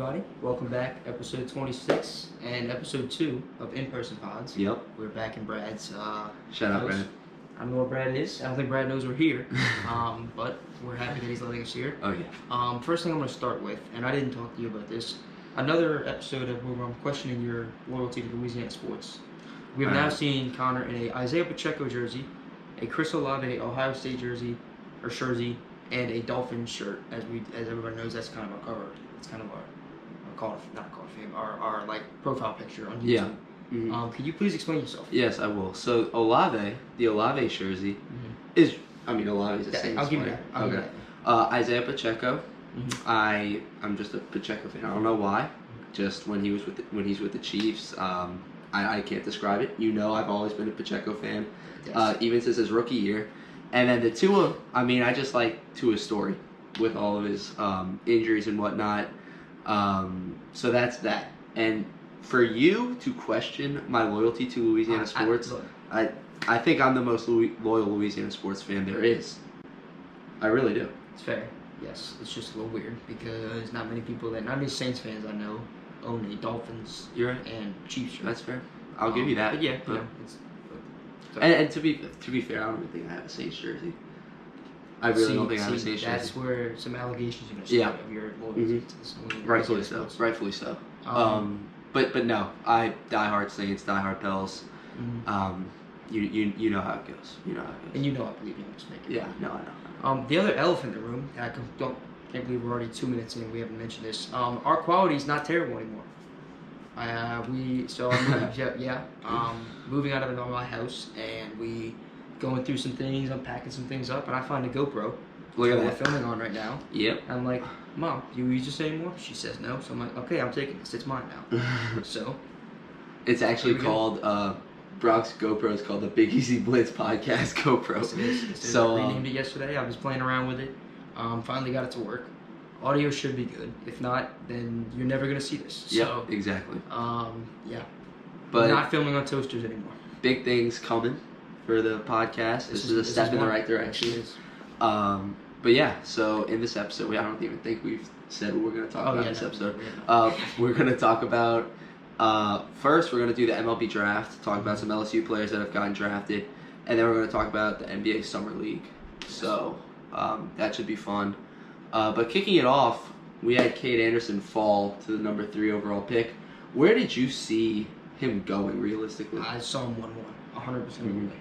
everybody. Welcome back, episode 26 and episode 2 of In-Person Pods. Yep. We're back in Brad's Shut up, house. Brad. I don't know where Brad is. I don't think Brad knows we're here. But we're happy that he's letting us here. Oh, yeah. First thing I'm going to start with, and I didn't talk to you about this, another episode of where I'm questioning your loyalty to Louisiana sports. We have now seen Connor in a Isaiah Pacheco jersey, a Chris Olave Ohio State jersey, or jersey, and a Dolphins shirt. As everybody knows, that's kind of our cover. It's kind of our like profile picture on YouTube. Yeah. Mm-hmm. Can you please explain yourself? Yes, I will. So the Olave jersey is, Olave is a Saints I'll give you player. that. Okay. Isaiah Pacheco. I'm just a Pacheco fan. I don't know why. Just when he's with the Chiefs, I can't describe it. I've always been a Pacheco fan, Yes. even since his rookie year. And then the Tua, I just like Tua's story with all of his injuries and whatnot. So that's that. And for you to question my loyalty to Louisiana sports, I think I'm the most loyal Louisiana sports fan there is. I really do. It's fair. Yes, it's just a little weird because not many Saints fans I know own a Dolphins You're right. and Chiefs shirt. That's fair. I'll give you that. But yeah, But- it's. And to be fair, I don't even think I have a Saints jersey. I really don't think I have a Saints That's jersey. where some allegations are going to Yeah. start of your loyalty to this Rightfully Louisiana so. sports. Rightfully so. Um, But no, I diehard Saints, diehard Pels. mhm. You know how it goes. You know how it And goes. you know I believe you. I'm just making Yeah. fun. No, I know. The other elephant in the room, and can't believe we're already 2 minutes in. We haven't mentioned this. Our quality is not terrible anymore. Moving out of my house, and we going through some things, unpacking some things up, and I find a GoPro. Look at that we're that. filming on right now. Yep. I'm like, Mom, do you use this anymore? She says no. So I'm like, okay, I'm taking this. It's mine now. So It's actually Here we go. called Brock's GoPro is called the Big Easy Blitz Podcast GoPro. yes, it is. So, I renamed it yesterday. I was playing around with it. Finally got it to work. Audio should be good. If not, then you're never gonna see this. Yep, So, exactly. yeah. But Not filming on toasters anymore. big things coming for the podcast. This is a step in the one. right direction. It is. But yeah, so in this episode, I don't even think we've said what we're going to talk about in this episode. We're going to talk about, first, we're going to do the MLB draft, talk about some LSU players that have gotten drafted, and then we're going to talk about the NBA Summer League. So that should be fun. But kicking it off, we had Cade Anderson fall to the number 3 overall pick. Where did you see him going realistically? I saw him 1-1, 100%.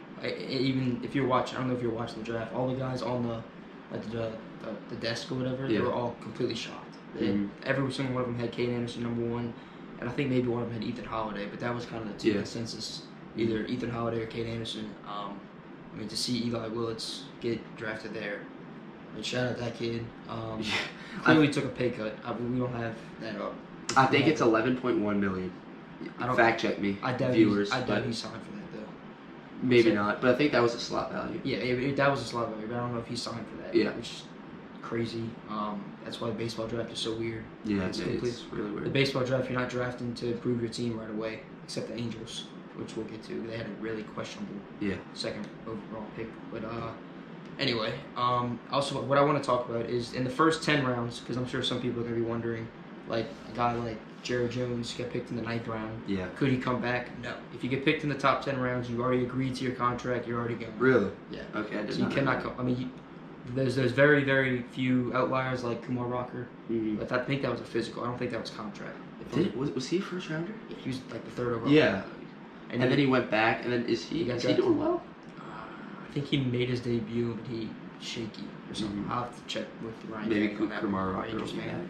Even if you're watching, I don't know if you're watching the draft. All the guys on the desk or whatever, they Yeah. were all completely shocked. Mhm. Every single one of them had Cade Anderson number 1, and I think maybe one of them had Ethan Holiday, but that was kind of the two Yeah. consensus, either Ethan Holiday or Cade Anderson. To see Eli Willits get drafted there, shout out that kid. Clearly took a pay cut. We don't have that up. I think it's 11.1 million. Fact check me, viewers. I doubt but he signed for that though. maybe not, but I think that was a slot value. Yeah, that was a slot value, but I don't know if he signed for that. Yeah. Which is crazy. That's why the baseball draft is so weird. Yeah, It's it's complete- really The weird. baseball draft, you're not drafting to improve your team right away, except the Angels, which we'll get to. They had a really questionable Yeah. second overall pick. But anyway, also what I want to talk about is in the first 10 rounds, because I'm sure some people are going to be wondering, like a guy like Jared Jones got picked in the 9th round. Yeah. Could he come back? No. If you get picked in the top 10 rounds, you already agreed to your contract. You're already going. Really? Yeah. Okay, I did So you not know cannot that. come. There's very, very few outliers like Kumar Rocker. Mhm. But I think that was a physical. I don't think that was contract. Was he a first rounder? Yeah, he was like the 3rd overall. Yeah. And And then he went back, and then is he drafted. doing well? I think he made his debut, but he shaky or something. Mhm. I'll have to check with Ryan. Maybe Gagnon on that Kumar one, Rocker will Rangers be fan. back.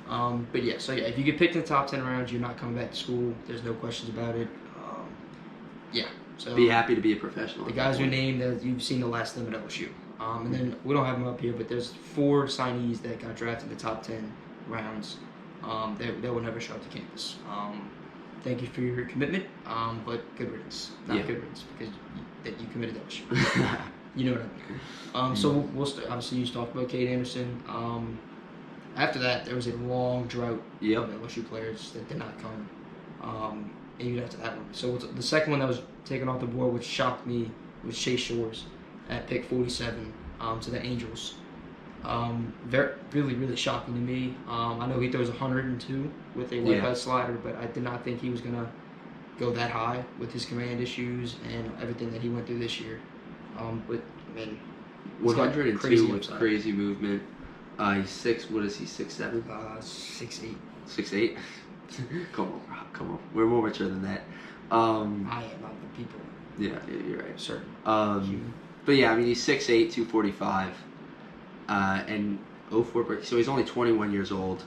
Yeah. But yeah, so yeah, if you get picked in the top 10 rounds, you're not coming back to school. There's no questions about it. Yeah. So Be happy to be a professional. the at that guys are point. named that you've seen the last of them at LSU. And then we don't have them up here, but there's 4 signees that got drafted in the top 10 rounds. They will never show up to campus. Thank you for your commitment, but good riddance. Not Yeah. good riddance because you committed to LSU. You know what I mean. So we'll obviously you talked about Cade Anderson. After that, there was a long drought Yep. of LSU players that did not come. Even after that one. So the second one that was taken off the board, which shocked me, was Chase Shores at pick 47 to the Angels. Very, really, really shocking to me. I know he throws 102 with a wipeout slider, but I did not think he was gonna go that high with his command issues and everything that he went through this year. But I mean, 102 with crazy movement. He's six. What is he? 6'7"? 6'8". 6'8". Come on, Rob. Come on. We're more mature than that. I am not the people. Yeah, you're right. Certain. But yeah, I mean, he's 6'8", 245, and 04 break. So he's only 21 years old.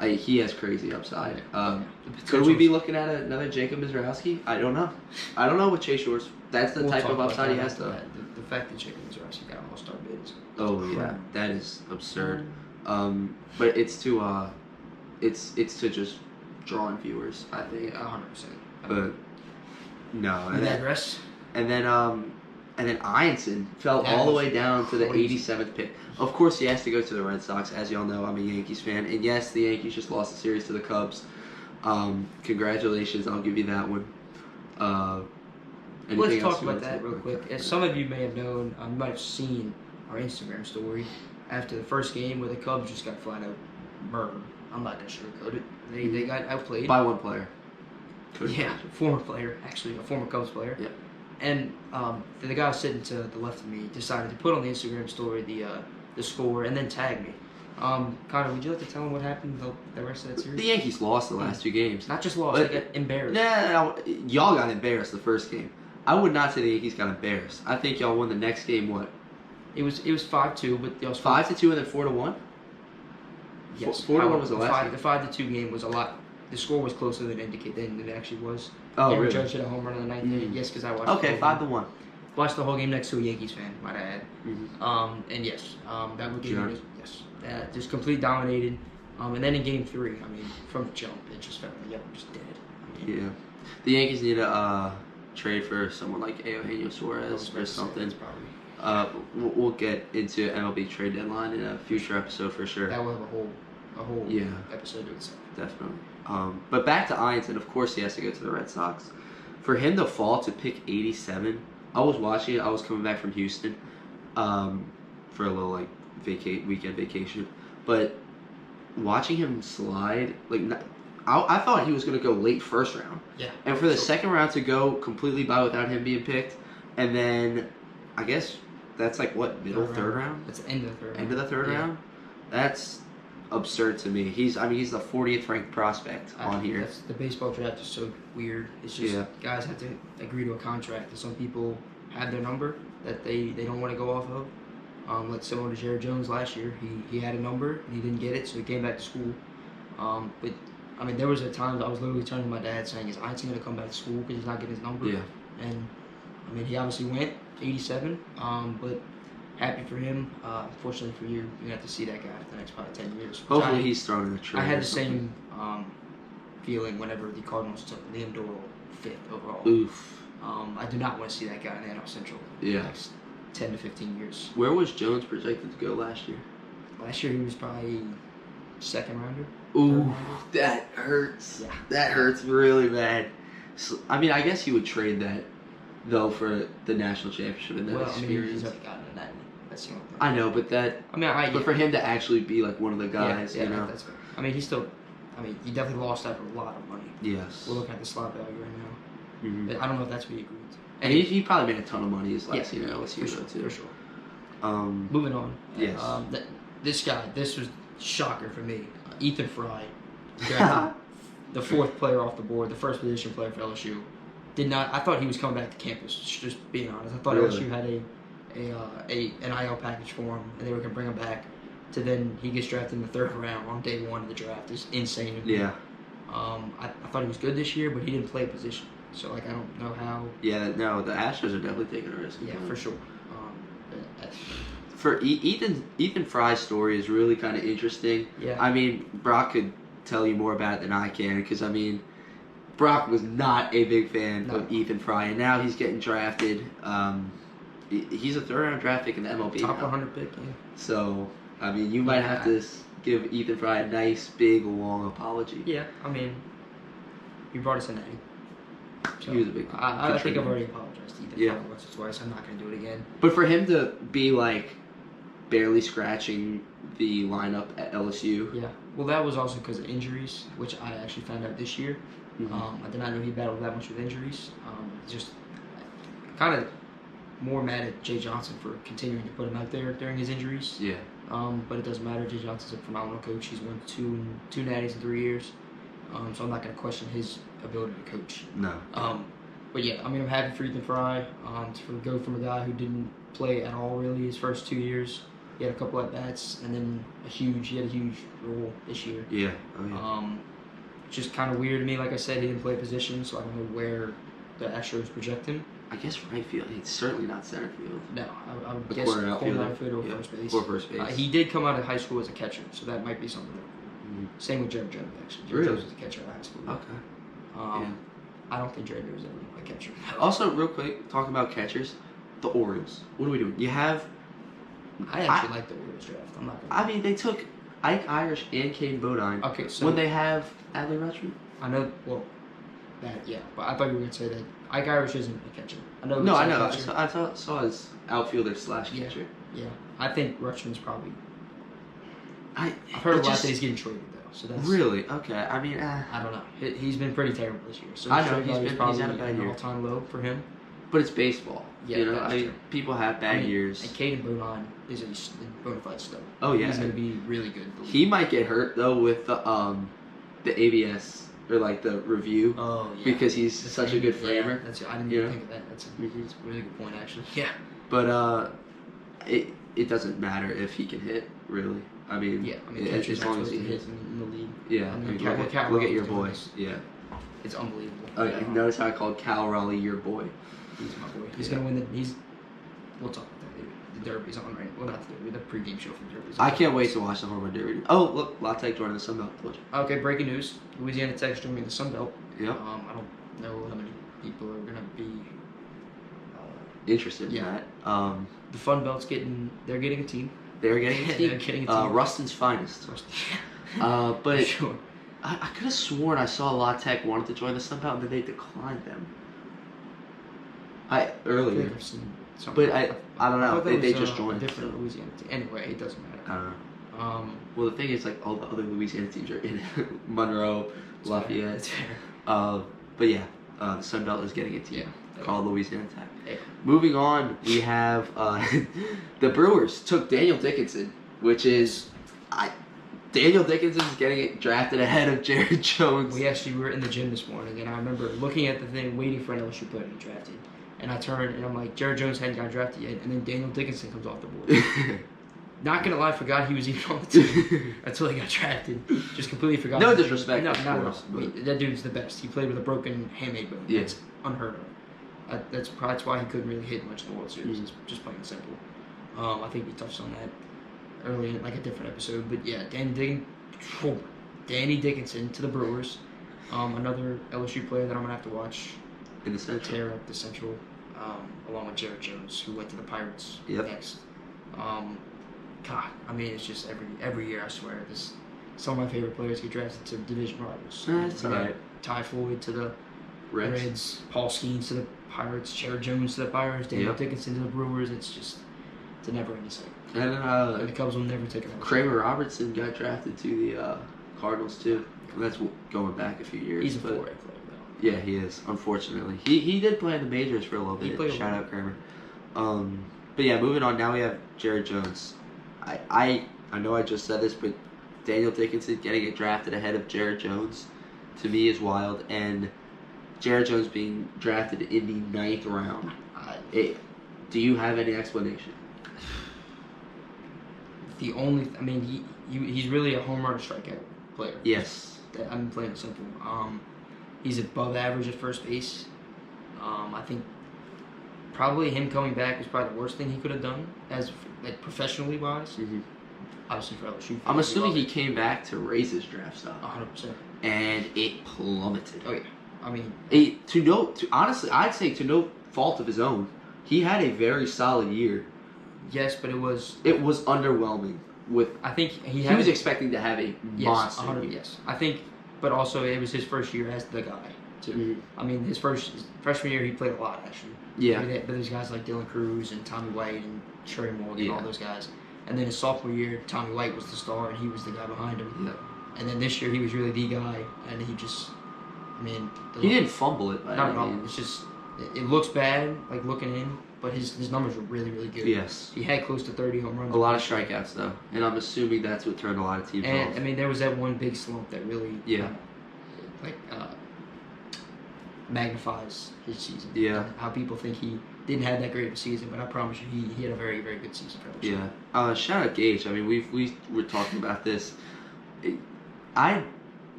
He has crazy upside. Could we be looking at another Jacob Mizrowski? I don't know. I don't know with Chase Shores. That's the type of upside he has, though. The fact that Jacob Mizrowski got all-star bids. Oh yeah, that is absurd. But it's to just draw in viewers, I think. 100%. But no. And digress. And then Ianson fell all the way down to the 87th pick. Of course, he has to go to the Red Sox. As y'all know, I'm a Yankees fan. And yes, the Yankees just lost the series to the Cubs. Congratulations, I'll give you that one. Let's talk about that real quick. As some of you may have known, you might have seen our Instagram story after the first game where the Cubs just got flat out murdered. I'm not going to sugarcoat it. They got outplayed. By one player. Former player, actually, a former Cubs player. Yeah. And the guy sitting to the left of me decided to put on the Instagram story the score and then tag me. Connor, would you like to tell him what happened the rest of that series? The Yankees lost the last two games. Not just lost, they got embarrassed. No, y'all got embarrassed the first game. I would not say the Yankees got embarrassed. I think y'all won the next game. What? It was 5-2, but y'all 5-2 and then 4-1. Yes, 4-1 was the last game. The 5-2 game was a lot. The score was closer than it actually was. Oh, Aaron really? Judge hit a home run in the ninth inning. Yes, because I watched. Okay, 5-1. Watched the whole game next to a Yankees fan, might I add. Mm-hmm. And yes, that would be just complete dominated. And then in Game 3, I mean, from the jump, it just felt like we're just dead. Yeah, the Yankees need to trade for someone like Eugenio Suarez or something. We'll get into MLB trade deadline in a future episode for sure. That will have a whole episode to itself. Definitely. But back to Ianson, of course he has to go to the Red Sox. For him to fall to pick 87, I was watching it. I was coming back from Houston for a little weekend vacation. But watching him slide, I thought he was going to go late first round. Yeah. And for the second round to go completely by without him being picked, and then I guess that's middle third round? That's the end of the third round. End of the third round? That's absurd to me. He's the 40th ranked prospect on here. The baseball draft is so weird. It's just guys have to agree to a contract, and some people have their number that they don't want to go off of. Like similar to Jared Jones last year, he had a number and he didn't get it, so he came back to school. But I mean, there was a time I was literally turning to my dad saying, "Is Ianson going to come back to school because he's not getting his number?" Yeah. And I mean, he obviously went 87. But happy for him. Unfortunately for you, you're gonna have to see that guy for the next probably 10 years. Hopefully he's throwing in the trade. I had the same feeling whenever the Cardinals took Liam Doral 5th overall. Oof. I do not want to see that guy in the NL Central for the next 10 to 15 years. Where was Jones projected to go last year? Last year he was probably second rounder. Ooh, that hurts. Yeah. That hurts really bad. So, I mean, I guess you would trade that, though, for the national championship and that experience. He's already gotten that. That's the only thing. I know, but but for him to actually be one of the guys, you know. That's fair. I mean, he definitely lost out for a lot of money. Yes. We're looking at the slot value right now. Mm-hmm. But I don't know if that's what he agreed to. And he probably made a ton of money his last year. For sure. Moving on. Yes. This guy, this was a shocker for me. Ethan Fry, the 4th player off the board, the first position player for LSU. I thought he was coming back to campus, just being honest. I thought LSU had an IL package for him, and they were going to bring him back. Then he gets drafted in the 3rd round on day 1 of the draft. It's insane. Yeah. I thought he was good this year, but he didn't play a position. So I don't know how. Yeah, no, the Astros are definitely taking a risk. Yeah, for sure. For Ethan Fry's story is really kind of interesting. Yeah. I mean, Brock could tell you more about it than I can, because I mean, Brock was not a big fan of Ethan Fry, and now he's getting drafted. He's a 3rd round draft pick in the MLB. Top 100 pick. Yeah. So I mean, you might have to give Ethan Fry a nice, big, long apology. Yeah, I mean, he brought us in Eddie. So he was a big. I think I've already apologized to Ethan Fry once or twice. I'm not going to do it again. But for him to be barely scratching the lineup at LSU. Yeah. Well, that was also because of injuries, which I actually found out this year. Mm-hmm. I did not know he battled that much with injuries. Just kind of more mad at Jay Johnson for continuing to put him out there during his injuries. Yeah. But it doesn't matter. Jay Johnson's a phenomenal coach. He's won two natties in 3 years. So I'm not going to question his ability to coach. No. But yeah, I mean, I'm happy for Ethan Fry to go from a guy who didn't play at all really his first 2 years. He had a couple at bats, and then he had a huge role this year. Yeah. Oh, yeah. Just kind of weird to me. Like I said, he didn't play a position, so I don't know where the Astros project him. I guess right field. He's certainly not center field. No, I would The guess corner corner outfielder. outfield or Yeah. first base. Or first base. He did come out of high school as a catcher, so that might be something. Mhm. Same with Jared Jones, actually. Jared Really? Jones was a catcher at high school. Okay. Yeah. I don't think Jared was ever a catcher. Also, real quick, talking about catchers, the Orioles. What are we doing? You have. I actually like the Orioles draft. I'm not gonna. I mean, they took Ike Irish and Caden Bodine. Okay, so When they have Adley Rutschman. I know. Well, that yeah, but I thought you were gonna say that Ike Irish isn't a catcher. I know. No, he's I a know. catcher. I saw his outfielder / Yeah. catcher. Yeah, I think Rutschman's probably. I've I've heard a lot just, that he's getting traded though, so that's Really? Okay. I mean, I don't know. He's been pretty terrible this year. So I his know, strikeout he's is been- probably he's had a bad an year. all-time low for him. but it's baseball. Yeah, you know, that's I mean, true. people have bad I mean, years. And Caden Bodine is a bona fide stud. Oh yeah. He's gonna be really good. He might get hurt though with the ABS or like the review Oh yeah. because he's The such a good framing, framer. Yeah, that's I didn't Yeah. even think of that. That's a really good point actually. Yeah. But it doesn't matter if he can hit really. I mean, Yeah. I mean, as catchers long as he hits hits. in the league. Yeah. I I mean, mean, Cal- look, Cal look at your Raleigh boy. is Yeah. It's unbelievable. Oh yeah. Notice how I called Cal Raleigh your boy. He's my boy. He's Yeah. gonna win we'll talk about that later. The Derby's on right. Well, not the Derby. The pregame show for the Derby's on. I can't wait to watch the home run derby. Oh look, La Tech joining the Sun Belt. Told you. Okay, breaking news. Louisiana Tech's joining the Sun Belt. Yep. I don't know how many people are gonna be. Interested in Yeah. that. The Fun Belt's they're getting a team. They're getting a They're team. getting a team. Ruston's finest. But Sure. I could have sworn I saw La Tech wanted to join the Sun Belt and then they declined them. Earlier. I've seen something. But I don't know. thought that They was, just a joined. different so. Louisiana team. Anyway, it doesn't matter. I don't know. Well, Well, the thing is, like, all the other Louisiana teams are in it. Monroe, Lafayette. It's fair. But yeah, the Sun Belt is getting a team Yeah. called Louisiana Tech. Yeah. Moving on, we have the Brewers took Daniel Dickinson, which is Daniel Dickinson is getting drafted ahead of Jared Jones. We actually were in the gym this morning, and I remember looking at the thing, waiting for an LSU player to get drafted. And I turned, and I'm like, Jared Jones hadn't got drafted yet, and then Daniel Dickinson comes off the board. Not gonna lie, forgot he was even on the team until he got drafted. Just completely forgot. No disrespect, No, of not course, at all. I mean, that dude's the best. He played with a broken hamate bone. Yeah. That's unheard of. That's why he couldn't really hit much in the World Series. Mhm. It's just plain and simple. I think we touched on that early in like a different episode. But yeah, Danny Dickinson to the Brewers. Another LSU player that I'm gonna have to watch In the center. tear up the Central, along with Jared Jones, who went to the Pirates Yep. next. God, I mean, it's just every year. I swear, some of my favorite players get drafted to division rivals. That's We got alright. Ty Floyd to the Reds. Reds, Paul Skeens to the Pirates, Jared Jones to the Pirates, Daniel Yep. Dickinson to the Brewers. It's a never-ending cycle. And And the Cubs will never take it. Kramer Robertson got drafted to the Cardinals too. That's going back a few years. He's a but 4A player though. yeah, he is. Unfortunately, he did play in the majors for a little He bit. played a Shout little out Kramer. But yeah, moving on. Now we have Jared Jones. I know I just said this, but Daniel Dickinson getting it drafted ahead of Jared Jones to me is wild, and Jared Jones being drafted in the 9th round. Do you have any explanation? He's really a home run strikeout player. Yes. I'm playing it simple. He's above average at first base. I think probably him coming back was probably the worst thing he could have done as like professionally wise. Mm-hmm. Obviously for LSU. I'm assuming he came back to raise his draft stock, 100%. and it plummeted. Oh yeah. I mean, Honestly, I'd say to no fault of his own, he had a very solid year. yes, but it was. It was underwhelming. I think He was expecting to have a yes, monster 100. year. Yes, I think, but also it was his first year as the guy too. Mhm. I mean, his freshman year he played a lot actually. Yeah. I mean, but there's guys like Dylan Cruz and Tommy White and Trey Morgan, Yeah. all those guys. And then his sophomore year, Tommy White was the star, and he was the guy behind him. Yeah. And then this year, he was really the guy, and he just, I mean, he didn't fumble it. Not at all. It's just it looks bad, like looking in, but his numbers were really, really good. Yes. He had close to 30 home runs. A lot of strikeouts though, and I'm assuming that's what turned a lot of teams and, off. I mean, there was that one big slump that really, magnifies his season. Yeah. And how people think he didn't have that great of a season, but I promise you, he had a very, very good season. Yeah. Shout out Gage. I mean, we were talking about this. I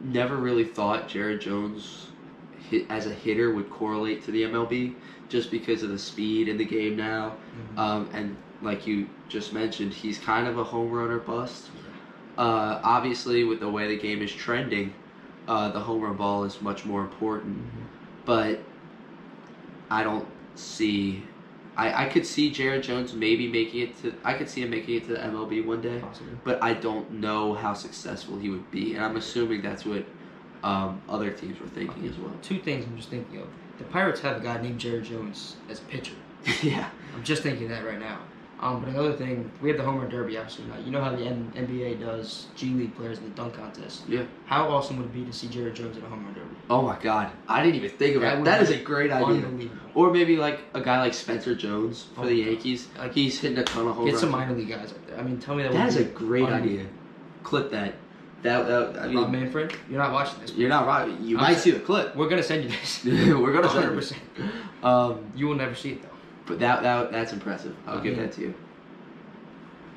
never really thought Jared Jones as a hitter would correlate to the MLB just because of the speed in the game now. Mm-hmm. And like you just mentioned, he's kind of a home run or bust. Obviously, with the way the game is trending, the home run ball is much more important. Mm-hmm. But I don't see. I could see Jared Jones maybe making it to. I could see him making it to the MLB one day. Possibly. But I don't know how successful he would be, and I'm assuming that's what other teams were thinking as well. Two things I'm just thinking of. The Pirates have a guy named Jared Jones as a pitcher. Yeah. I'm just thinking that right now. But another thing, we have the home run derby, obviously. You know how the NBA does G League players in the dunk contest? Yeah. How awesome would it be to see Jared Jones in a home run derby? Oh my God, I didn't even think about that. That is a great idea. Unbelievable. Or maybe like a guy like Spencer Jones for the God. Yankees. Like, he's hitting a ton of home Get runs. some minor league guys up there. I mean, tell me that. That is a be great unbelievable. idea. Clip that. I mean, Rob Manfred, you're not watching this. you're not right. You might see the clip. We're gonna send you this. We're gonna send 100%. it. You will never see it though. But that's impressive. I'll give that to you.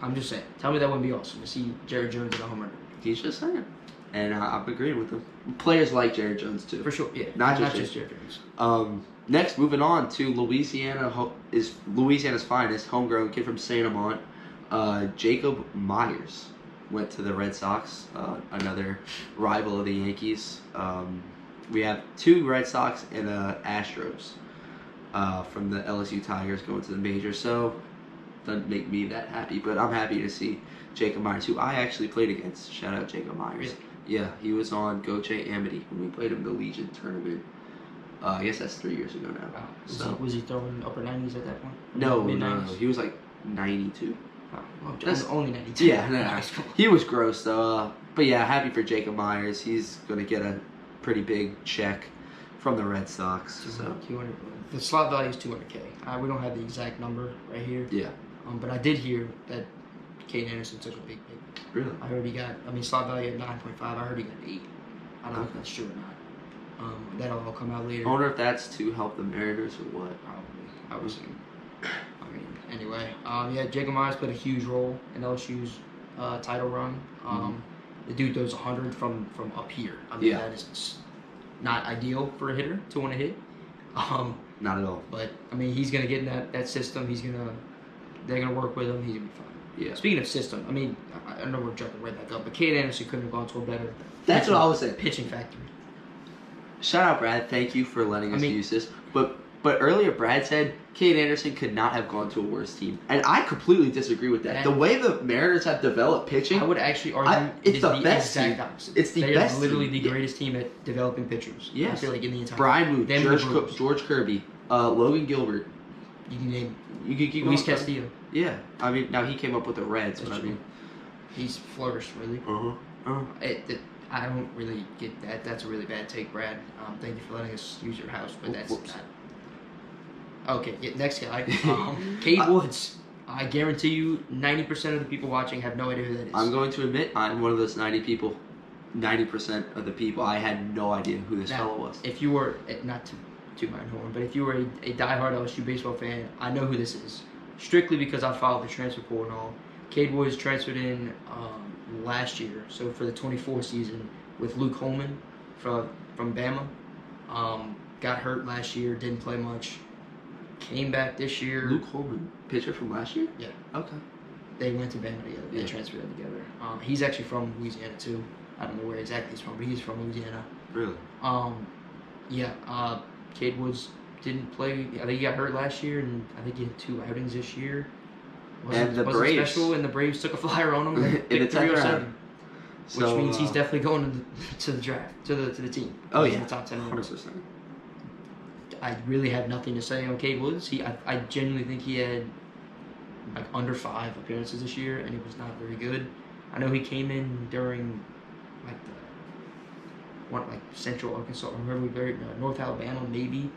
I'm just saying. Tell me that wouldn't be awesome to see Jared Jones in a home run derby. He's just saying, and I'm agreeing with him. Players like Jared Jones too. For sure, yeah. Not just Jared. Jared Jones. Next, moving on to Louisiana is Louisiana's finest, homegrown kid from Saint Amant, Jacob Myers. Went to the Red Sox, another rival of the Yankees. We have two Red Sox and Astros from the LSU Tigers going to the major. So, doesn't make me that happy, but I'm happy to see Jacob Myers, who I actually played against. Shout out Jacob Myers. Really? Yeah, he was on Goche Amity when we played him in the Legion tournament. I guess that's 3 years ago now. Wow. Was he throwing upper 90s at that point? No, Mid-90s? he was like 92. Oh, That's only 92. Yeah, no. He was gross though. But yeah, happy for Jacob Myers. He's gonna get a pretty big check from the Red Sox. So 200. The slot value is 200K. We don't have the exact number right here. yeah, But I did hear that Kate Anderson took a big. really. I heard he got. Slot value at 9.5. I heard he got 8. I don't know if that's true or not. That'll all come out later. I wonder if that's to help the Mariners or what. Probably. I was thinking. Anyway, Jacob Myers played a huge role in LSU's title run. The dude throws 100 from up here. I mean, that is not ideal for a hitter to want to hit. Not at all. But I mean, he's gonna get in that system. They're gonna work with him. He's gonna be fine. Yeah. Speaking of system, I mean, I know we're jumping right back up, but Kate Anderson couldn't have gone to a better. That's what I was saying. Pitching factory. Shout out Brad. Thank you for letting us use this. But earlier Brad said Kate Anderson could not have gone to a worse team, and I completely disagree with that. The way the Mariners have developed pitching, I would actually argue it's the best exact team. opposite. It's the they best are literally team. the greatest team at developing pitchers. Yes. I feel like in the entire. Brian Them Moon, and the George Kirby, Logan Gilbert. You can name You could keep Luis going. Castillo. Yeah, I mean now he came up with the Reds, That's but I true. mean, He's flourished really. I don't really get that. That's a really bad take, Brad. Thank you for letting us use your house, but that's Whoops. not. Okay, next guy. Cade Woods. I guarantee you, 90% of the people watching have no idea who that is. I'm going to admit I'm one of those 90 people. 90% of the people, I had no idea who this fellow was. If you were not to my horn, but if you were a diehard LSU baseball fan, I know who this is. Strictly because I followed the transfer portal and all. Cade Woods transferred in last year, so for the 24 season with Luke Holman from Bama. Got hurt last year, didn't play much. Came back this year. Luke Holman, pitcher from last year? Yeah. Okay. They went to Bama together. They transferred them together. He's actually from Louisiana too. I don't know where exactly he's from, but he's from Louisiana. Really? Cade Woods didn't play. I think he got hurt last year, and I think he had 2 outings this year. And the wasn't Braves. Special, and the Braves took a flyer on him. In the 10th round. Which means he's definitely going to the draft, to the team. Oh, He's yeah. in the top 10. 100%. I really have nothing to say on Cade Woods. I genuinely think he had like under 5 appearances this year, and it was not very good. I know he came in during like Central Arkansas, or North Alabama maybe.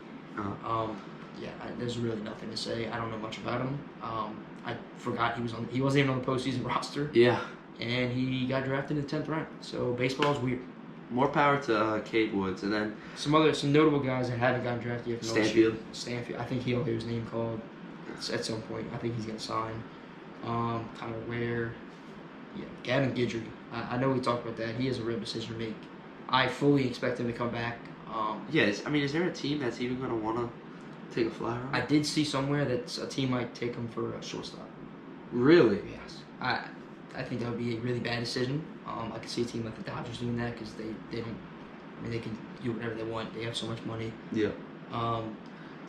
There's really nothing to say. I don't know much about him. I forgot he wasn't even on the postseason roster. Yeah. And he got drafted in the 10th round. So baseball's weird. More power to Cade Woods, and then some notable guys that haven't gotten drafted yet. Stanfield. I think he'll hear his name called at some point. I think he's gonna sign. Kind of where. Yeah, Gavin Guidry. I know we talked about that. He has a real decision to make. I fully expect him to come back. Is there a team that's even going to want to take a flyer on him? I did see somewhere that a team might take him for a shortstop. Really? Yes. I think that would be a really bad decision. I could see a team like the Dodgers doing that because they don't. I mean, they can do whatever they want. They have so much money. Yeah.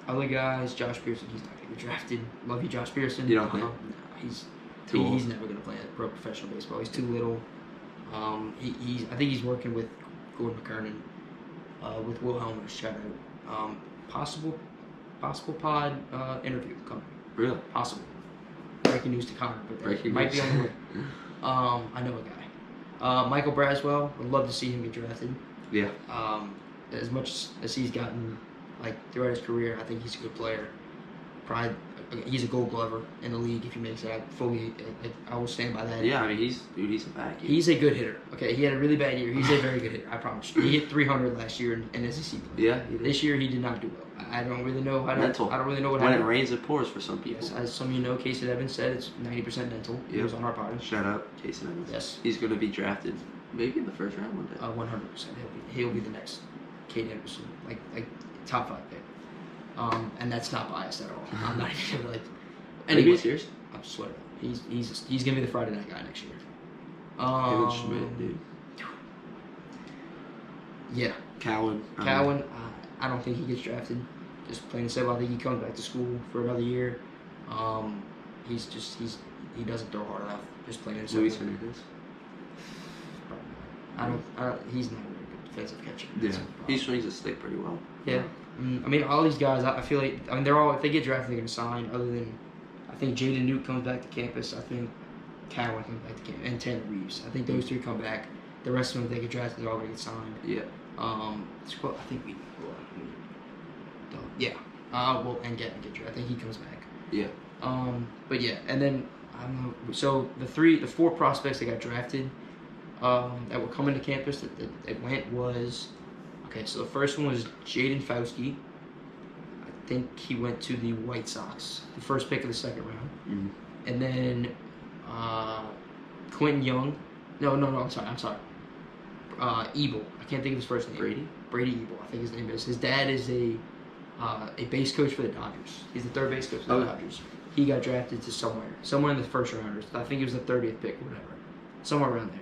Other guys, Josh Pearson. He's not going to get drafted. Love you, Josh Pearson. You don't think? No, he's never going to play professional baseball. He's too little. I think he's working with Gordon McKernan, with Will Helmers, trying to possible pod interview coming. Really? Possible. Breaking news to Connor, but that might be on the way. I know a guy. Michael Braswell. Would love to see him get drafted. Yeah. As much as he's gotten throughout his career, I think he's a good player. Probably he's a Gold Glover in the league if he makes it. I will stand by that. Yeah, I mean he's a vacuum. He's a good hitter. Okay, he had a really bad year. He's a very good hitter. I promise you. He hit 300 last year in SEC play. Yeah. This year he did not do well. I don't really know how to. Mental. I don't really know what when happened. it rains, it pours for some people. Yes, as some of you know, Casey Evans said it's 90% mental. He was on our podcast. Shout out Casey Evans. Yes. He's going to be drafted maybe in the first round one day. 100%. He'll be the next Cade Anderson, like top 5 pick. And that's not biased at all. I'm not even like. Anyway, serious? I'm sweating. He's gonna be the Friday night guy next year. Kevin Schmidt, dude. Yeah. Cowan. I don't think he gets drafted. Just plain and simple. I think he comes back to school for another year. He doesn't throw hard enough. Just plain and simple. Luis Hernandez. He's not a very good defensive catcher. Yeah. He swings his stick pretty well. Yeah. I mean, all these guys, I feel like, they're all, if they get drafted, they're going to sign, other than, I think Jaden Newt comes back to campus. I think Cowan comes back to campus, and Tanner Reeves. I think those 3 come back. The rest of them, if they get drafted, they're all going to get signed. Yeah. I think we yeah. And get drafted. I think he comes back. Yeah. But yeah, and then, I don't know, so the 4 prospects that got drafted, that were coming to campus that went was, okay, so the first one was Jaden Fauske. I think he went to the White Sox, the first pick of the 2nd round. Mm-hmm. And then Quentin Young. No, I'm sorry. Ebel. I can't think of his first name. Brady Ebel, I think his name is. His dad is a base coach for the Dodgers. He's the 3rd base coach for the Dodgers. He got drafted to somewhere in the first rounders. I think he was the 30th pick or whatever. Somewhere around there.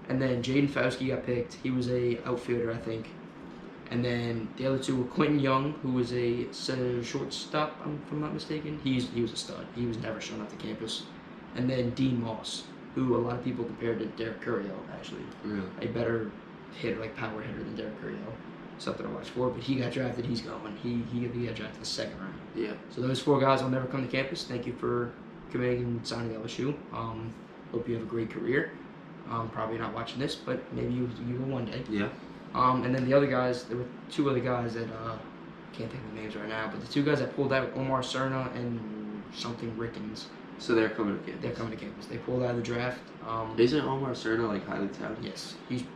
And then Jaden Fauske got picked. He was a outfielder, I think. And then the other 2 were Quentin Young, who was a shortstop, if I'm not mistaken. He was a stud. He was never shown up to campus. And then Dean Moss, who a lot of people compared to Derek Curriel, actually. Really? A better hitter, power hitter than Derek Curriel. Something to watch for. But he got drafted. He's going. He got drafted the 2nd round. Yeah. So those 4 guys will never come to campus. Thank you for committing and signing LSU. Hope you have a great career. Probably not watching this, but maybe you will one day. Yeah. And then the other guys, there were 2 other guys that can't think of the names right now, but the 2 guys that pulled out, Omar Cerna and something Rickens. So they're coming to campus. They're coming to campus. They pulled out of the draft. Isn't Omar Cerna highly touted? Yes, he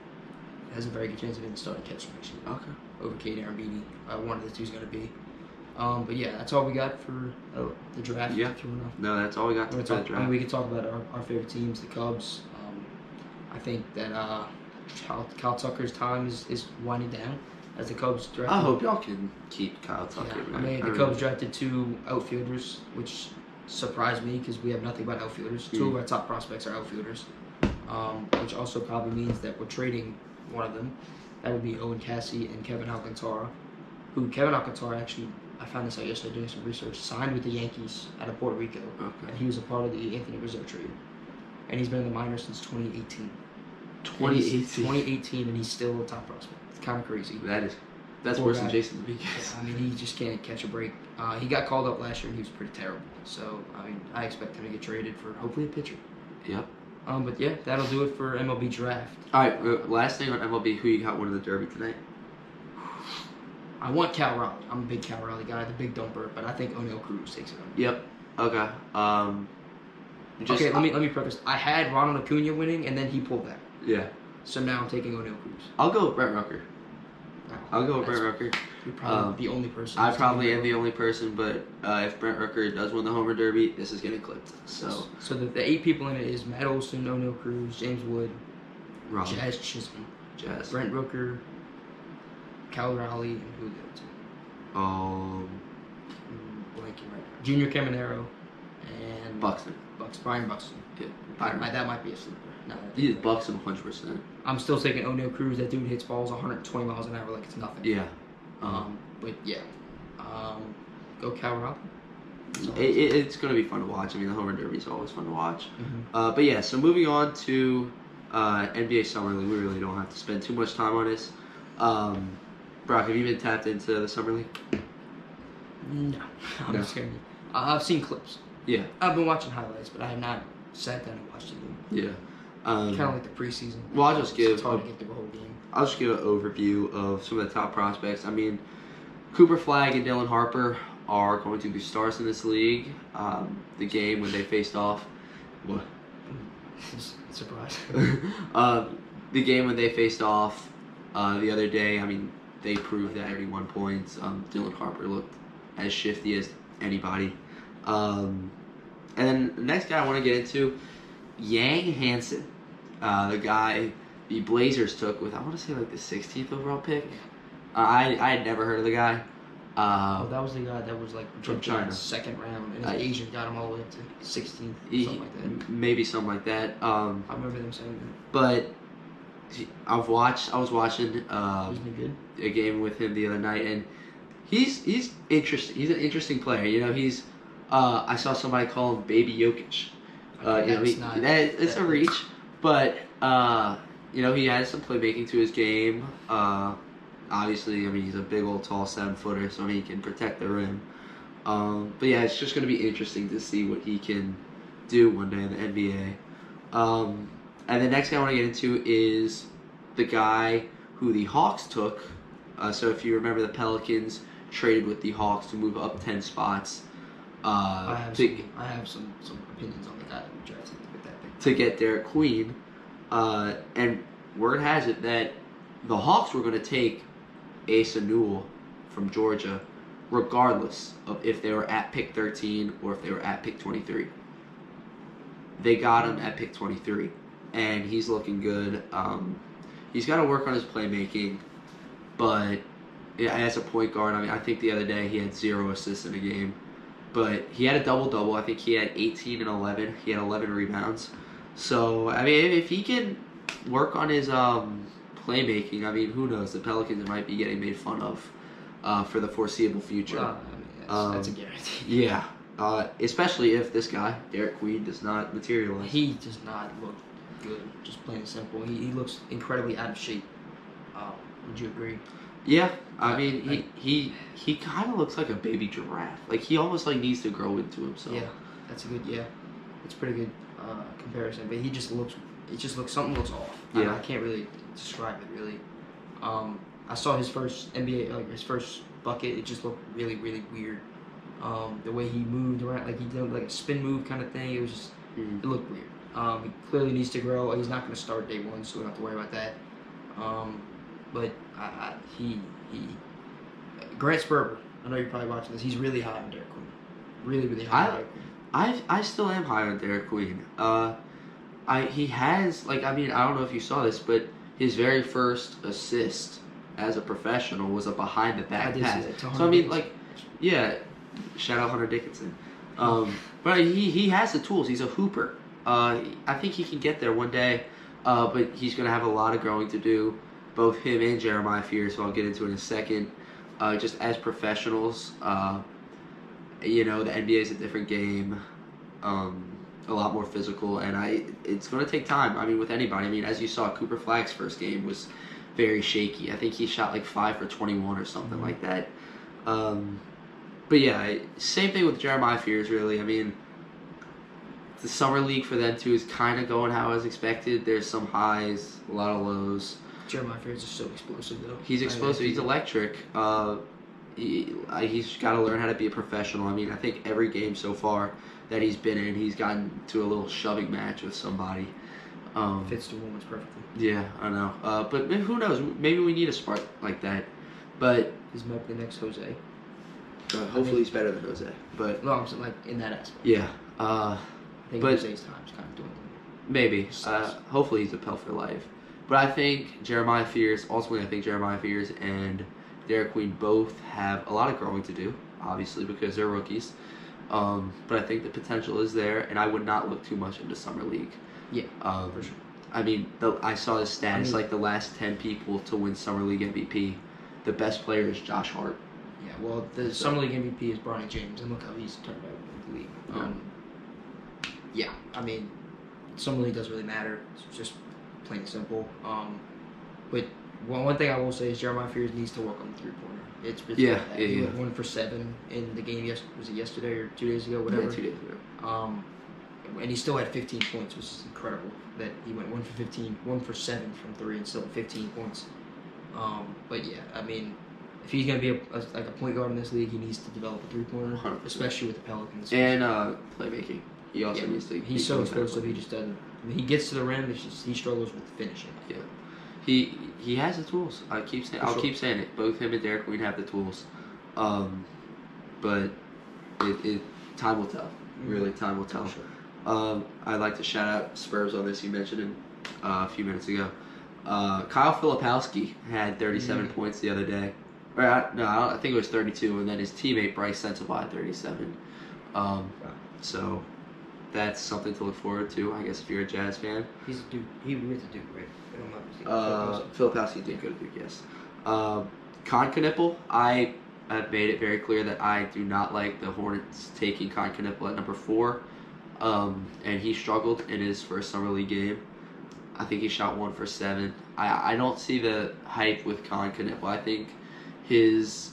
has a very good chance of being the starting catcher next year. Okay. Over Cade Arambidi. One of the 2 is going to be. But yeah, that's all we got for the draft. Yeah. No, that's all we got for the draft. I mean, we can talk about our favorite teams, the Cubs. I think that Kyle Tucker's time is winding down as the Cubs draft. I hope y'all can keep Kyle Tucker. Yeah, Man. I mean, the Cubs drafted 2 outfielders, which surprised me because we have nothing but outfielders. 2 of our top prospects are outfielders, which also probably means that we're trading one of them. That would be Owen Cassie and Kevin Alcantara, who Kevin Alcantara actually, I found this out yesterday doing some research, signed with the Yankees out of Puerto Rico. Okay. And he was a part of the Anthony Rizzo trade. And he's been in the minors since 2018. 2018, and he's still a top prospect. It's kind of crazy. That is. That's Poor worse than guy. Jason Dominguez. I mean, he just can't catch a break. He got called up last year and he was pretty terrible. So, I mean, I expect him to get traded for hopefully a pitcher. Yep. But yeah, that'll do it for MLB draft. All right. Last thing on MLB, who you got winning the Derby tonight? I want Cal Raleigh. I'm a big Cal Raleigh guy, the big dumper, but I think O'Neal Cruz takes it home. Yep. Okay. Okay, let me preface. I had Ronald Acuna winning, and then he pulled that. Yeah. So now I'm taking O'Neal Cruz. I'll go with Brent Rucker. No, I'll go with that's- Brent Rucker. You're probably the only person. I who's probably taking am the O'Neal. only person, but if Brent Rucker does win the Homer Derby, this is getting clipped. So the 8 people in it is Matt Olson, O'Neal Cruz, James Wood, Rob, Jazz Chisholm, Jazz. Brent Rooker, Cal Raleigh, and who the other two? Blanking right now. Junior Caminero and Buxton. Brian Buxton. Yeah. That might be a sleeper. No, He is Buxton 100%. I'm still taking O'Neal Cruz. That dude hits balls 120 miles an hour like it's nothing. Yeah. But yeah, go Cal Raleigh. It's going to be fun to watch. I mean, the Homer Derby is always fun to watch. Mm-hmm. But yeah, so moving on to NBA Summer League, we really don't have to spend too much time on this. Brock, have you been tapped into the Summer League? No, I'm No. just kidding. I've seen clips. Yeah. I've been watching highlights, but I have not sat down and watched it. Yeah. Kind of like the preseason. Well, I'll just give It's hard to get through the whole game. I'll just give an overview of some of the top prospects. I mean, Cooper Flagg and Dylan Harper are going to be stars in this league. The game when they faced off, what? Surprise. The game when they faced off the other day, I mean, they proved that every 1 point. Dylan Harper looked as shifty as anybody. And then the next guy I want to get into, Yang Hansen, the guy the Blazers took with, I want to say, like the 16th overall pick. I had never heard of the guy. That was the guy that was like from drafted in China. the second round, and his agent got him all the way up to 16th, something like that. Maybe something like that. I remember them saying that. But I was watching Wasn't he good? a game with him the other night, and he's interesting. He's an interesting player. You know, he's I saw somebody call him Baby Jokic. It's a reach, but you know, he has some playmaking to his game. Obviously, I mean, he's a big old tall 7-footer, so he can protect the rim. But yeah, it's just going to be interesting to see what he can do one day in the NBA. And the next guy I want to get into is the guy who the Hawks took. So if you remember, the Pelicans traded with the Hawks to move up 10 spots. I have some opinions on the guy that we drafted with that pick. To get Derek Queen. And word has it that the Hawks were going to take Asa Newell from Georgia, regardless of if they were at pick 13 or if they were at pick 23. They got him at pick 23, and he's looking good. He's got to work on his playmaking, but as a point guard, I mean, I think the other day he had 0 assists in a game, but he had a double-double. I think he had 18 and 11. He had 11 rebounds. So, I mean, if he can work on his playmaking, I mean, who knows? The Pelicans might be getting made fun of for the foreseeable future. Well, I mean, that's a guarantee. Yeah, especially if this guy, Derek Queen, does not materialize. He does not look good, just plain and simple. He looks incredibly out of shape. Would you agree? Yeah, I mean, he kind of looks like a baby giraffe. Like, he almost like needs to grow into himself. Yeah, that's a pretty good comparison. But something looks off. Yeah. I can't really describe it really. I saw his first NBA, like his first bucket. It just looked really, really weird. The way he moved around, like he did like a spin move kind of thing. It was just, it looked weird. He clearly needs to grow. He's not going to start day one, so we don't have to worry about that. But Grant Sperber, I know you're probably watching this. He's really high on Derek Queen. Really, really high on Derek Queen. I still am high on Derek Queen. He has, like, I mean, I don't know if you saw this, but his very first assist as a professional was a behind the back pass. So I mean, like, yeah, shout out Hunter Dickinson. But he has the tools. He's a hooper. I think he can get there one day, but he's going to have a lot of growing to do. Both him and Jeremiah Fears, who I'll get into in a second. Just as professionals, you know, the NBA is a different game, a lot more physical, and it's going to take time. I mean, with anybody. I mean, as you saw, Cooper Flagg's first game was very shaky. I think he shot like 5 for 21 or something like that. But yeah, same thing with Jeremiah Fears. Really, I mean, the summer league for them too is kind of going how I was expected. There's some highs, a lot of lows. Jeremiah Fears is so explosive though. He's explosive. He's electric. He's got to learn how to be a professional. I mean, I think every game so far that he's been in, he's gotten to a little shoving match with somebody. Fits the woman's perfectly. Yeah, I know. But who knows? Maybe we need a spark like that. But he's might be the next Jose. Hopefully he's better than Jose. But no, I'm saying like in that aspect. Yeah. I think Jose's time's kind of doing. Maybe. Hopefully he's a Pell for life. But I think Jeremiah Fears and Derek Queen both have a lot of growing to do, obviously, because they're rookies. But I think the potential is there, and I would not look too much into Summer League. Yeah, for sure. I mean, I saw the stats, like the last 10 people to win Summer League MVP, the best player is Josh Hart. Yeah, well, the Summer League MVP is Bronny James, and look how he's turned out in the league. Yeah, I mean, Summer League doesn't really matter. It's just plain and simple. But one thing I will say is Jeremiah Fears needs to work on the three-pointer. It's he went 1 for 7 in the game. Was it yesterday or 2 days ago? Whatever. Yeah, 2 days ago. And he still had 15 points, which is incredible. That he went 1 for 15, 1 for 7 from 3, and still had 15 points. But yeah, I mean, if he's gonna be like a point guard in this league, he needs to develop a three-pointer, 100%. especially with the Pelicans. And playmaking. He also needs to. He's so explosive. He just doesn't. I mean, he gets to the rim. It's just he struggles with finishing. Yeah. He has the tools. I'll keep saying it. Both him and Derek Queen have the tools. But time will tell. Really, time will tell. Sure. I'd like to shout out Spurs on this. You mentioned him a few minutes ago. Kyle Filipowski had 37 points the other day. I think it was 32, and then his teammate Bryce Sensabaugh had 37. So that's something to look forward to, I guess, if you're a Jazz fan. He's a Duke. He went to Duke, right? Filipowski did go to Duke, yes. Con Knipple, I have made it very clear that I do not like the Hornets taking Con Knipple at number 4. And he struggled in his first Summer League game. I think he shot 1 for 7. I don't see the hype with Con Knipple. I think his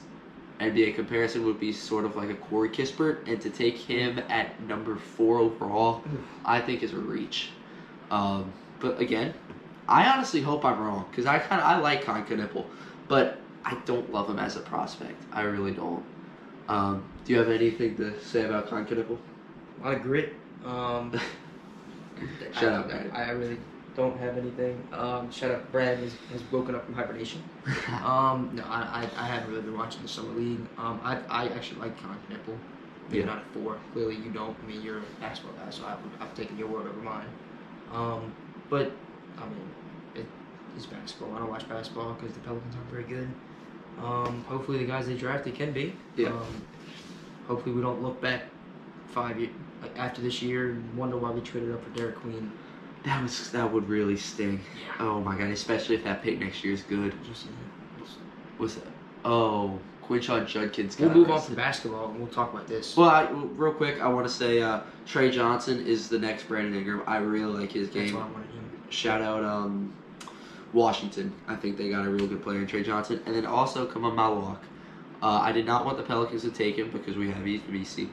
NBA comparison would be sort of like a Corey Kispert, and to take him at number 4 overall, I think is a reach. But again, I honestly hope I'm wrong, because I like Con Knipple, but I don't love him as a prospect. I really don't. Do you have anything to say about Con Knipple? A lot of grit. Shut up, Brad. I really don't have anything. Shut up, Brad has woken up from hibernation. No, I haven't really been watching the Summer League. I actually like Con Knipple. Maybe not at 4. Clearly you don't. I mean, you're a basketball guy, so I've taken your word over mine. But I mean, it's basketball. I don't watch basketball because the Pelicans aren't very good. Hopefully the guys they drafted can be. Yeah. Hopefully we don't look back 5 years after this year and wonder why we traded up for Derek Queen. That would really sting. Yeah. Oh my god, especially if that pick next year is good. What's that? Oh, Quinshon Judkins. We'll move on from basketball and we'll talk about this. Well, real quick, I want to say Trey Johnson is the next Brandon Ingram. I really like his game. That's why I wanted him. Shout out Washington. I think they got a real good player in Trey Johnson. And then also Kaman Malawak. I did not want the Pelicans to take him because we have VC.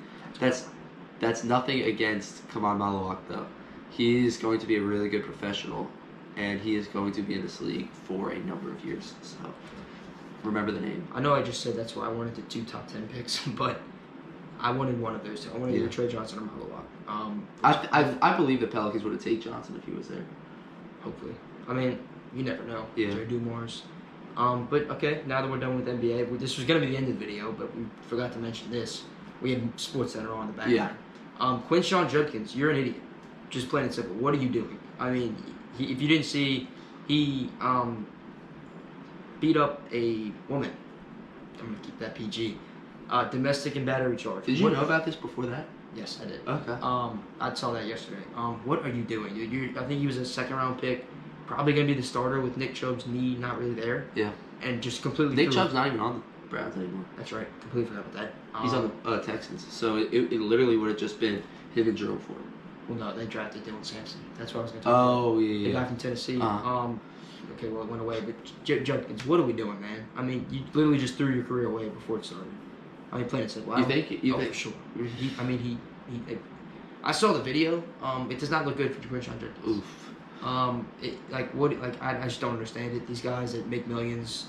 That's nothing against Kaman Malawak, though. He is going to be a really good professional, and he is going to be in this league for a number of years. So remember the name. I know I just said that's why I wanted the 2 top 10 picks, but I wanted one of those 2. I wanted either Trey Johnson or Malawak. I believe the Pelicans would have taken Johnson if he was there. Hopefully. I mean, you never know. Yeah. Jerry Dumars. But okay, now that we're done with NBA, this was going to be the end of the video, but we forgot to mention this. We have SportsCenter on the back. Yeah. Quinshon Judkins, you're an idiot. Just plain and simple. What are you doing? I mean, if you didn't see, he beat up a woman. I'm going to keep that PG. Domestic and battery charge. Did you know about this before that? Yes, I did. Okay. I saw that yesterday. What are you doing, dude? I think he was a 2nd-round pick. Probably going to be the starter with Nick Chubb's knee not really there. Yeah. And just completely Nick Chubb's not even on the Browns anymore. That's right. Completely forgot about that. He's on the Texans. So it literally would have just been him and Jerome Ford. Well, no, they drafted Dylan Sampson. That's what I was going to talk about. Oh, yeah. The guy from Tennessee. okay, well, it went away. But Judkins, what are we doing, man? I mean, you literally just threw your career away before it started. I mean, plain and simple. You think? For sure. I saw the video. It does not look good for Quinshon Judkins. Oof. I just don't understand it. These guys that make millions,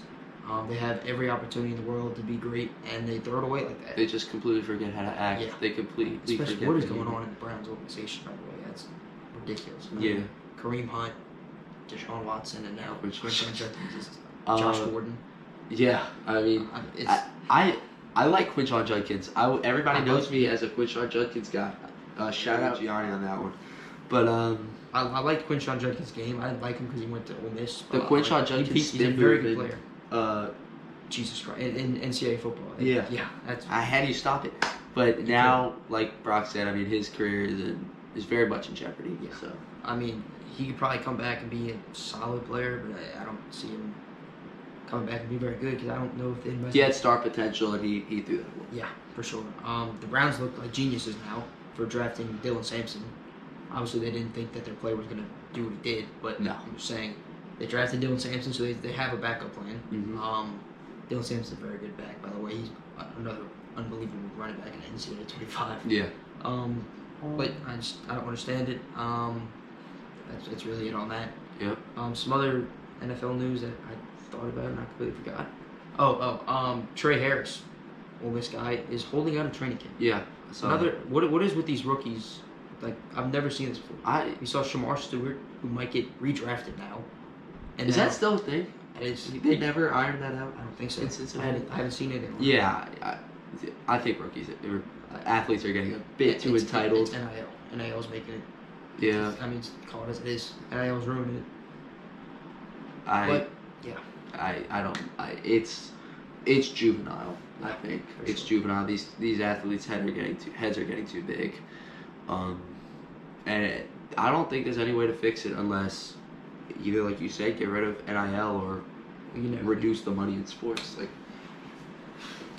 they have every opportunity in the world to be great, and they throw it away like that. They just completely forget how to act. Yeah. They completely Especially forget what is going on in the Browns organization, by the way. That's ridiculous. Yeah. Kareem Hunt, Deshaun Watson, and now Quinshon Judkins is Uh, Josh Gordon. Yeah, I mean, I like Quinshon Judkins. Everybody knows me as a Quinshon Judkins guy. Shout out Gianni on that one. But I liked Quinshon Judkins' game. I didn't like him because he went to Ole Miss. The Quinshon Judkins he's a very good movement, player. Jesus Christ, in NCAA football. Yeah. That's. I had you stop it. But now, like Brock said, I mean, his career is very much in jeopardy. Yeah. So I mean, he could probably come back and be a solid player, but I don't see him coming back and be very good because I don't know if anybody. he had star potential, and he threw that away. Yeah, for sure. The Browns look like geniuses now for drafting Dylan Sampson. Obviously, they didn't think that their player was going to do what he did, but No. I'm just saying they drafted Dylan Sampson, so they have a backup plan. Mhm. Dylan Sampson's a very good back, by the way. He's another unbelievable running back in the NCAA 25. Yeah. But I don't understand it. That's really it on that. Yep. Some other NFL news that I thought about and I completely forgot. Trey Harris, Ole Miss guy, is holding out a training camp. Yeah. What is with these rookies? Like, I've never seen this before. We saw Shamar Stewart, who might get redrafted now. And Is now, that still a thing? They never ironed that out. I don't think so. in Cincinnati? I haven't seen it. Anymore. Yeah, I think rookies, athletes are getting a bit too entitled. It's NIL. NIL's making it. Yeah. I mean, call it as it is. NIL's ruining it. It's juvenile. I think For it's sure. juvenile. These athletes' heads are getting too big, and I don't think there's any way to fix it unless either, like you said, get rid of NIL or reduce the money in sports. Like,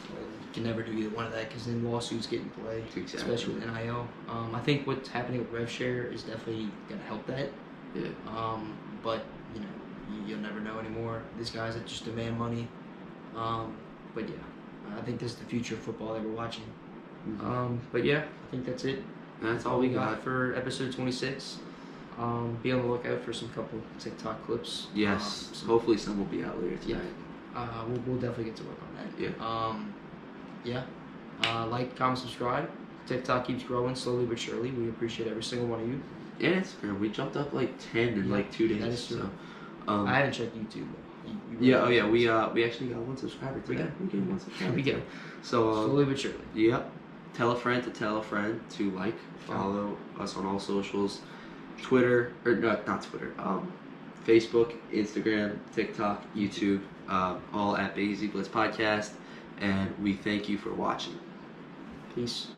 You can never do either one of that because then lawsuits get in play, Exactly. especially with NIL. I think what's happening with RevShare is definitely going to help that. yeah, But you'll never know anymore. These guys that just demand money. But yeah, I think this is the future of football that we're watching. But yeah, I think that's it. that's all we got. for episode 26. Be on the lookout for some couple TikTok clips. Yes, hopefully some will be out later tonight. We'll definitely get to work on that. Yeah. Like, comment, subscribe. TikTok keeps growing slowly but surely. We appreciate every single one of you. And Instagram, we jumped up like 10 in like 2 days. That is true. So, I haven't checked YouTube. we actually got 1 subscriber today. We gained 1 subscriber. We get So slowly but surely. Yep. Tell a friend to like, follow us on all socials, Twitter or no, not Twitter. Facebook, Instagram, TikTok, YouTube, all at Big Easy Blitz Podcast, and we thank you for watching. Peace.